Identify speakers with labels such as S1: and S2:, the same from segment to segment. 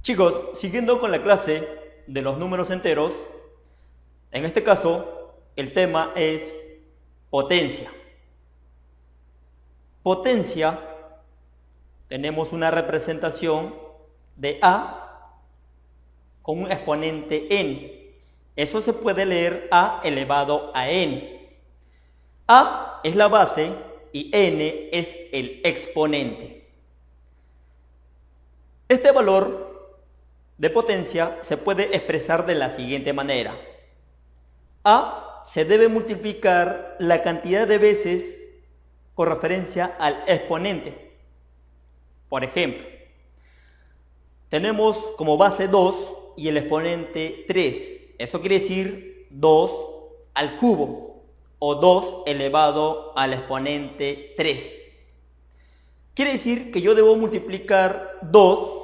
S1: Chicos, siguiendo con la clase de los números enteros, en este caso el tema es potencia. Potencia, tenemos una representación de A con un exponente n. Eso se puede leer A elevado a n. A es la base y n es el exponente. Este valor de potencia se puede expresar de la siguiente manera. A se debe multiplicar la cantidad de veces con referencia al exponente. Por ejemplo, tenemos como base 2 y el exponente 3. Eso quiere decir 2 al cubo o 2 elevado al exponente 3. Quiere decir que yo debo multiplicar 2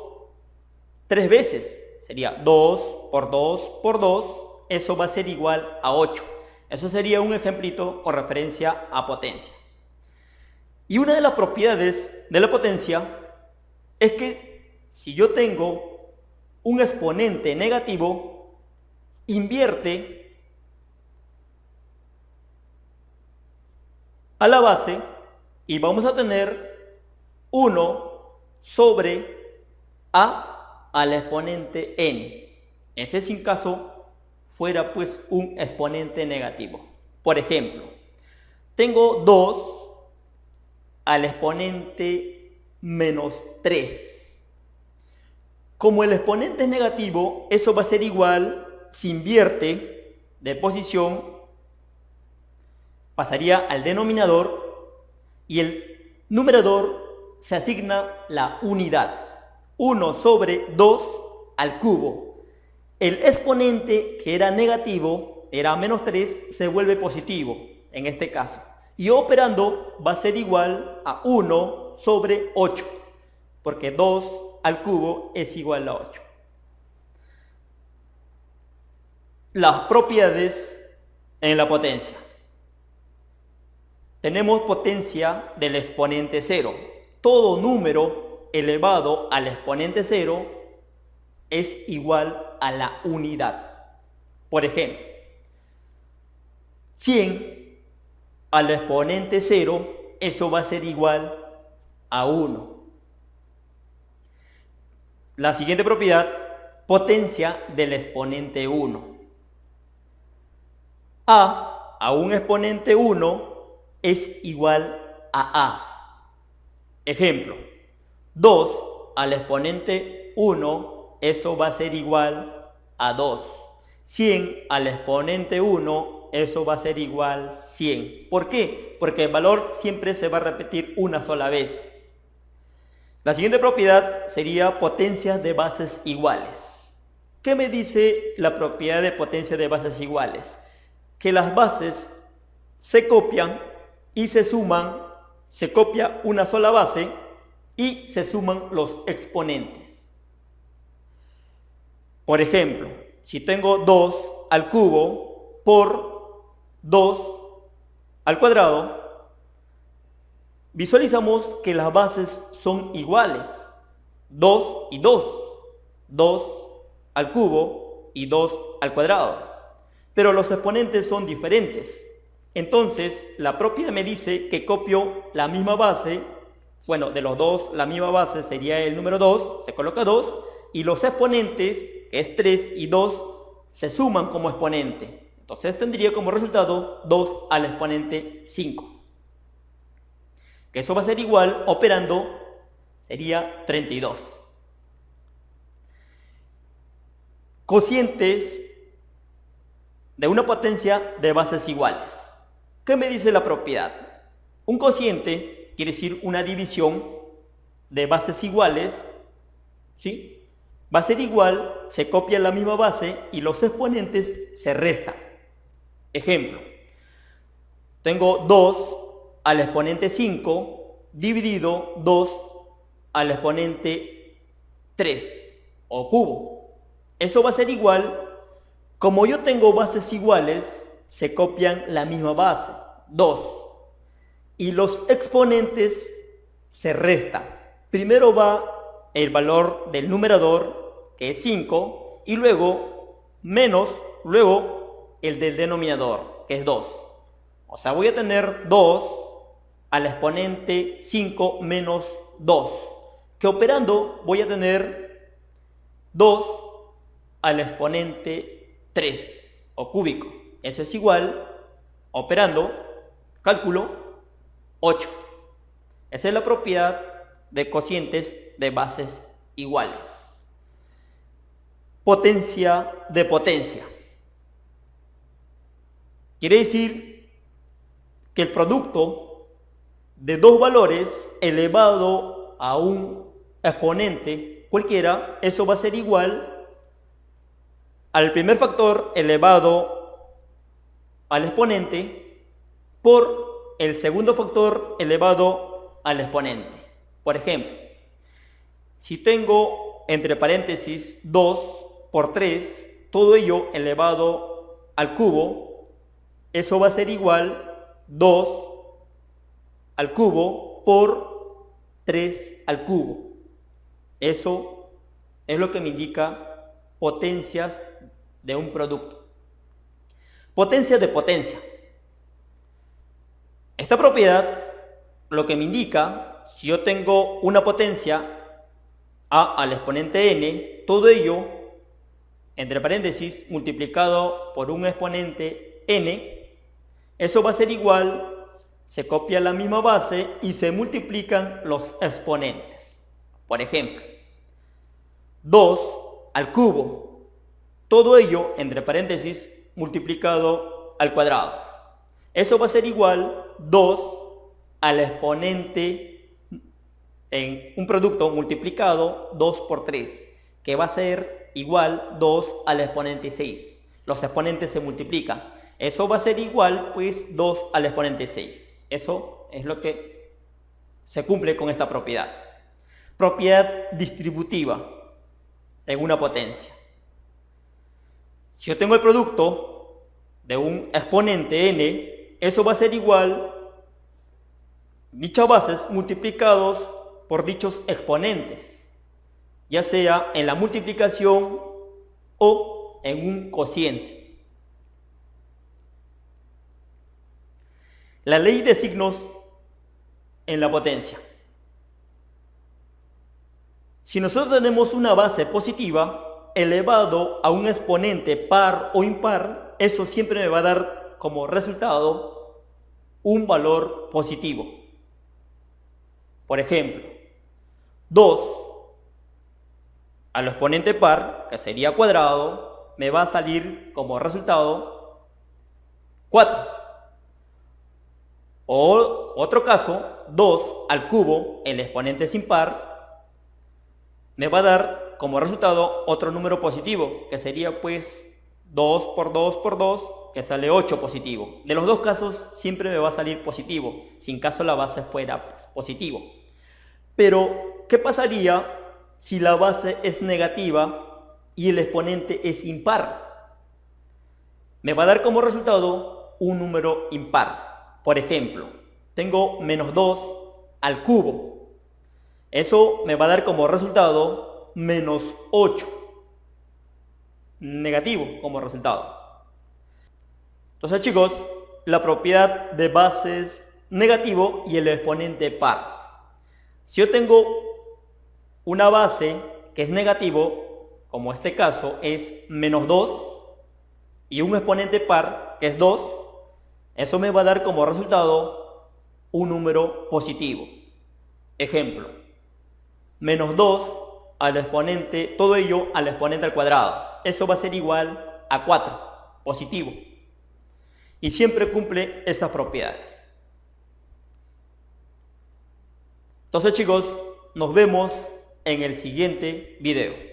S1: 3 veces. Sería 2 por 2 por 2. Eso va a ser igual a 8. Eso sería un ejemplito con referencia a potencia. Y una de las propiedades de la potencia es que si yo tengo un exponente negativo, invierte a la base y vamos a tener 1 sobre A al exponente n. Ese sin caso fuera pues un exponente negativo. Por ejemplo, tengo 2 al exponente menos 3. Como el exponente es negativo, eso va a ser igual, si invierte de posición, pasaría al denominador y el numerador se asigna la unidad. 1 sobre 2 al cubo. El exponente que era negativo, era menos 3, se vuelve positivo en este caso. Y operando va a ser igual a 1 sobre 8, porque 2 al cubo es igual a 8. Las propiedades en la potencia. Tenemos potencia del exponente 0. Todo número elevado al exponente 0 es igual a la unidad. Por ejemplo, 100 al exponente 0, eso va a ser igual a 1. La siguiente propiedad, potencia del exponente 1. A un exponente 1 es igual a A. Ejemplo, 2 al exponente 1, eso va a ser igual a 2. 100 al exponente 1, eso va a ser igual a 100. ¿Por qué? Porque el valor siempre se va a repetir una sola vez. La siguiente propiedad sería potencia de bases iguales. ¿Qué me dice la propiedad de potencia de bases iguales? Que las bases se copian y se suman, se copia una sola base y se suman los exponentes. Por ejemplo, si tengo 2 al cubo por 2 al cuadrado, visualizamos que las bases son iguales. 2 y 2. 2 al cubo y 2 al cuadrado. Pero los exponentes son diferentes. Entonces, la propiedad me dice que copio la misma base. Bueno, de los dos, la misma base sería el número 2, se coloca 2, y los exponentes, que es 3 y 2, se suman como exponente. Entonces tendría como resultado 2 al exponente 5. Que eso va a ser igual, operando, sería 32. Cocientes de una potencia de bases iguales. ¿Qué me dice la propiedad? Un cociente quiere decir una división de bases iguales, ¿sí? Va a ser igual, se copia la misma base y los exponentes se restan. Ejemplo, tengo 2 al exponente 5 dividido 2 al exponente 3 o cubo. Eso va a ser igual, como yo tengo bases iguales, se copian la misma base, 2, y los exponentes se restan. Primero va el valor del numerador, que es 5, y luego menos, luego el del denominador, que es 2. O sea, voy a tener 2 al exponente 5 menos 2, que operando voy a tener 2 al exponente 3, o cúbico. Eso es igual, operando, cálculo, 8. Esa es la propiedad de cocientes de bases iguales. Potencia de potencia. Quiere decir que el producto de dos valores elevado a un exponente cualquiera, eso va a ser igual al primer factor elevado al exponente por el segundo factor elevado al exponente. Por ejemplo, si tengo entre paréntesis 2 por 3, todo ello elevado al cubo, eso va a ser igual 2 al cubo por 3 al cubo. Eso es lo que me indica potencias de un producto. Potencia de potencia. Esta propiedad lo que me indica, si yo tengo una potencia a al exponente n, todo ello, entre paréntesis, multiplicado por un exponente n, eso va a ser igual, se copia la misma base y se multiplican los exponentes. Por ejemplo, 2 al cubo, todo ello, entre paréntesis, multiplicado al cuadrado. Eso va a ser igual 2 al exponente en un producto multiplicado 2 por 3, que va a ser igual 2 al exponente 6. Los exponentes se multiplican. Eso va a ser igual, pues, 2 al exponente 6. Eso es lo que se cumple con esta propiedad. Propiedad distributiva en una potencia. Si yo tengo el producto de un exponente n, eso va a ser igual dichas bases multiplicados por dichos exponentes, ya sea en la multiplicación o en un cociente. La ley de signos en la potencia. Si nosotros tenemos una base positiva elevado a un exponente par o impar, eso siempre me va a dar como resultado un valor positivo. Por ejemplo, 2 al exponente par, que sería cuadrado, me va a salir como resultado 4. O otro caso, 2 al cubo, el exponente es impar, me va a dar como resultado otro número positivo, que sería pues 2 por 2 por 2, que sale 8 positivo. De los dos casos siempre me va a salir positivo, si en caso la base fuera positivo. Pero, ¿qué pasaría si la base es negativa y el exponente es impar? Me va a dar como resultado un número impar. Por ejemplo, tengo menos 2 al cubo. Eso me va a dar como resultado menos 8. Negativo como resultado. Entonces, chicos, la propiedad de bases negativo y el exponente par. Si yo tengo una base que es negativo, como este caso es menos 2, y un exponente par que es 2, eso me va a dar como resultado un número positivo. Ejemplo, menos 2 al exponente, todo ello al exponente al cuadrado. Eso va a ser igual a 4, positivo. Y siempre cumple estas propiedades. Entonces, chicos, nos vemos en el siguiente video.